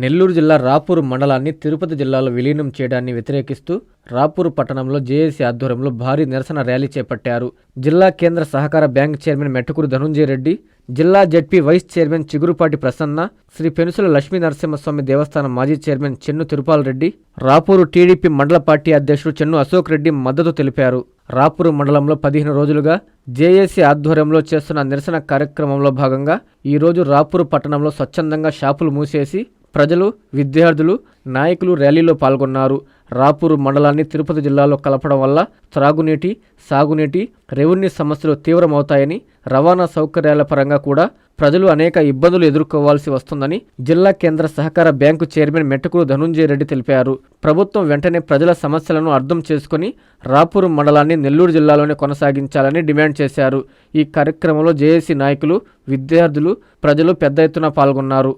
నెల్లూరు జిల్లా రాపూరు మండలాన్ని తిరుపతి జిల్లాలో విలీనం చేయడాన్ని వ్యతిరేకిస్తూ రాపూరు పట్టణంలో జేఏసీ ఆధ్వర్యంలో భారీ నిరసన ర్యాలీ చేపట్టారు. జిల్లా కేంద్ర సహకార బ్యాంక్ చైర్మన్ మెట్టుకూరు ధనుంజయ రెడ్డి, జిల్లా ZP vice chairman Chigurupati Prasanna, Sri Penusula Lakshmi Narasimhaswamy దేవస్థానం మాజీ చైర్మన్ చెన్ను తిరుపాల్ రెడ్డి, రాపూరు టీడీపీ మండల పార్టీ అధ్యక్షుడు చెన్ను అశోక్ రెడ్డి మద్దతు తెలిపారు. రాపూరు మండలంలో 15 రోజులుగా జేఏసీ ఆధ్వర్యంలో చేస్తున్న నిరసన కార్యక్రమంలో భాగంగా ఈరోజు రాపూరు పట్టణంలో స్వచ్ఛందంగా షాపులు మూసేసి ప్రజలు, విద్యార్థులు, నాయకులు ర్యాలీలో పాల్గొన్నారు. రాపూరు మండలాన్ని తిరుపతి జిల్లాలో కలపడం వల్ల త్రాగునీటి, సాగునీటి, రెవెన్యూ సమస్యలు తీవ్రమవుతాయని, రవాణా సౌకర్యాల పరంగా కూడా ప్రజలు అనేక ఇబ్బందులు ఎదుర్కోవాల్సి వస్తుందని జిల్లా కేంద్ర సహకార బ్యాంకు చైర్మన్ మెట్టుకూరు ధనుంజయ రెడ్డి తెలిపారు. ప్రభుత్వం వెంటనే ప్రజల సమస్యలను అర్థం చేసుకుని రాపూరు మండలాన్ని నెల్లూరు జిల్లాలోనే కొనసాగించాలని డిమాండ్ చేశారు. ఈ కార్యక్రమంలో జేఏసీ నాయకులు, విద్యార్థులు, ప్రజలు పెద్ద ఎత్తున పాల్గొన్నారు.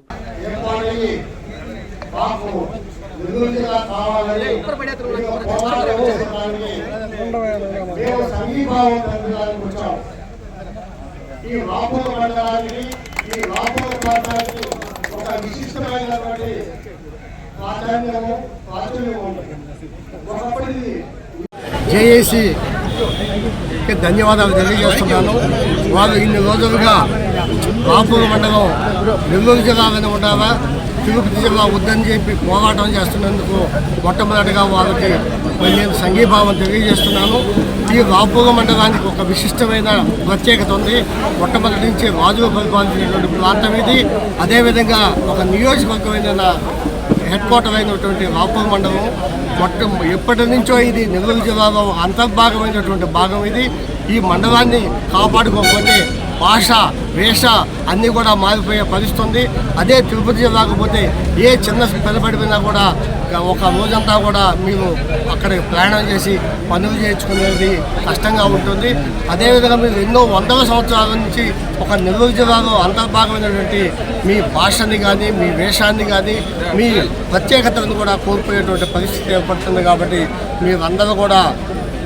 ఈ రాపూరు మండలానికి, ఈ రాపూరు ప్రాంతానికి ఒక విశిష్టమైనటువంటి ప్రాచుర్యం ఉంది. జేఏసీకి ధన్యవాదాలు తెలియజేస్తున్నాను. వాళ్ళు ఇన్ని రోజులుగా రాపూరు మండలం నెల్లూరు జిల్లాలోనే ఉండాలా, తిరుపతి జిల్లా వద్దని చెప్పి పోరాటం చేస్తున్నందుకు మొట్టమొదటిగా వాళ్ళకి నేను సంఘీభావం తెలియజేస్తున్నాను. ఈ రాపూరు మండలానికి ఒక విశిష్టమైన ప్రత్యేకత ఉంది. మొట్టమొదటి నుంచి రాజులు పరిపాలించినటువంటి ప్రాంతం ఇది. అదేవిధంగా ఒక నియోజకవర్గమైన హెడ్ క్వార్టర్ అయినటువంటి రాపూరు మండలం ఎప్పటి నుంచో ఇది నెల్లూరు జిల్లాలో అంతర్భాగమైనటువంటి భాగం ఇది. ఈ మండలాన్ని కాపాడుకోకపోతే భాష, వేష అన్నీ కూడా మారిపోయే పరిస్థితుంది. అదే తిరుపతి జిల్లాకు పోతే ఏ చిన్న పిల్లబడిపోయినా కూడా ఒక రోజంతా కూడా మీరు అక్కడ ప్రయాణం చేసి పనులు చేయించుకునేది కష్టంగా ఉంటుంది. అదేవిధంగా మీరు ఎన్నో వందల సంవత్సరాల నుంచి ఒక నెల్లూరు జిల్లాలో అంతర్భాగమైనటువంటి మీ భాషని కానీ, మీ వేషాన్ని కానీ, మీ ప్రత్యేకతను కూడా కోల్పోయేటువంటి పరిస్థితి ఏర్పడుతుంది. కాబట్టి మీరందరూ కూడా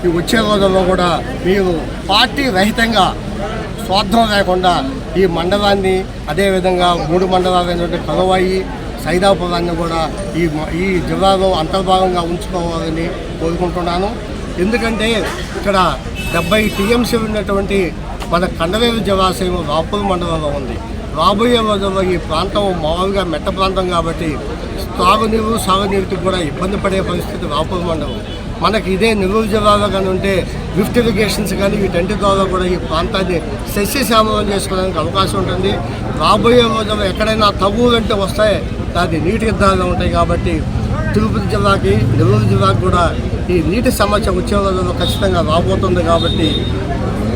ఈ వచ్చే రోజుల్లో కూడా మీరు పార్టీ రహితంగా, స్వార్థం లేకుండా ఈ మండలాన్ని, అదేవిధంగా 3 మండలాలైనటువంటి కలవాయి, సైదాపురాన్ని కూడా ఈ జిల్లాలో అంతర్భాగంగా ఉంచుకోవాలని కోరుకుంటున్నాను. ఎందుకంటే ఇక్కడ 70 టీఎంసీ ఉన్నటువంటి మన కండవేలు జలాశయం రాపూరు మండలంలో ఉంది. రాబోయే రోజుల్లో ఈ ప్రాంతం మామూలుగా మెట్ట ప్రాంతం కాబట్టి తాగునీరు, సాగునీరుకి కూడా ఇబ్బంది పడే పరిస్థితి రాపూరు మండలం. మనకి ఇదే నెల్లూరు జిల్లాలో కానీ ఉంటే లిఫ్ట్ ఇరిగేషన్స్ కానీ వీటంటి ద్వారా కూడా ఈ ప్రాంతాన్ని సస్యశ్యామలం చేసుకోవడానికి అవకాశం ఉంటుంది. రాబోయే రోజుల్లో ఎక్కడైనా తగువులంటే వస్తాయి, అది నీటి యుద్ధాలుగా ఉంటాయి. కాబట్టి తిరుపతి జిల్లాకి, నెల్లూరు జిల్లాకి కూడా ఈ నీటి సమస్య వచ్చే రోజుల్లో ఖచ్చితంగా రాబోతుంది. కాబట్టి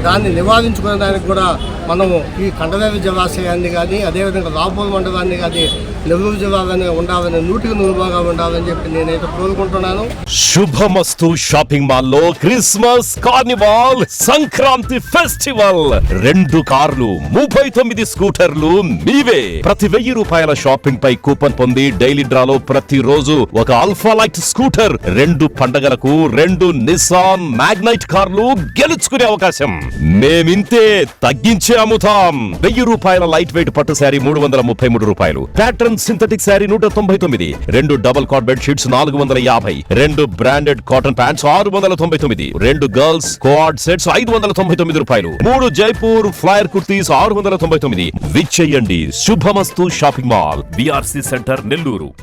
దాన్ని నివారించుకునేదానికి కూడా మనము ఈ కండవేలు జలాశయాన్ని కానీ, అదేవిధంగా రాపూరు మండలాన్ని కానీ నెల్లూరు జిల్లాలోనే ఉండాలని, 100% ఉండాలని చెప్పి నేనైతే కోరుకుంటున్నాను. శుభమస్తు షాపింగ్ మాల్ లో క్రిస్మస్ కార్నివాల్ సంక్రాంతి ఫెస్టివల్ 2 కార్లు, 39 స్కూటర్లు మీవే. ప్రతి 1000 రూపాయల షాపింగ్ పై కూపన్ పొంది డైలీ డ్రాలో ప్రతి రోజు ఒక ఆల్ఫా లైట్ స్కూటర్, 2 పండగలకు 2 నిస్సాన్ మ్యాగ్నైట్ కార్లు గెలుచుకునే అవకాశం. మేమింతే తగ్గించే అమ్ముతాం. 1000 రూపాయల లైట్ వెయిట్ పట్టు శారీ 333 రూపాయలు, pattern synthetic sari 199, 2 double cot bed sheets 450, 2 branded cotton pants 699, 2 girls co ord sets 599 రూపాయలు, 3 జైపూర్ ఫ్లైర్ కుర్తీస్ 699. విచ్చేయండి. Shubhamastu shopping mall, BRC centre, Nellore.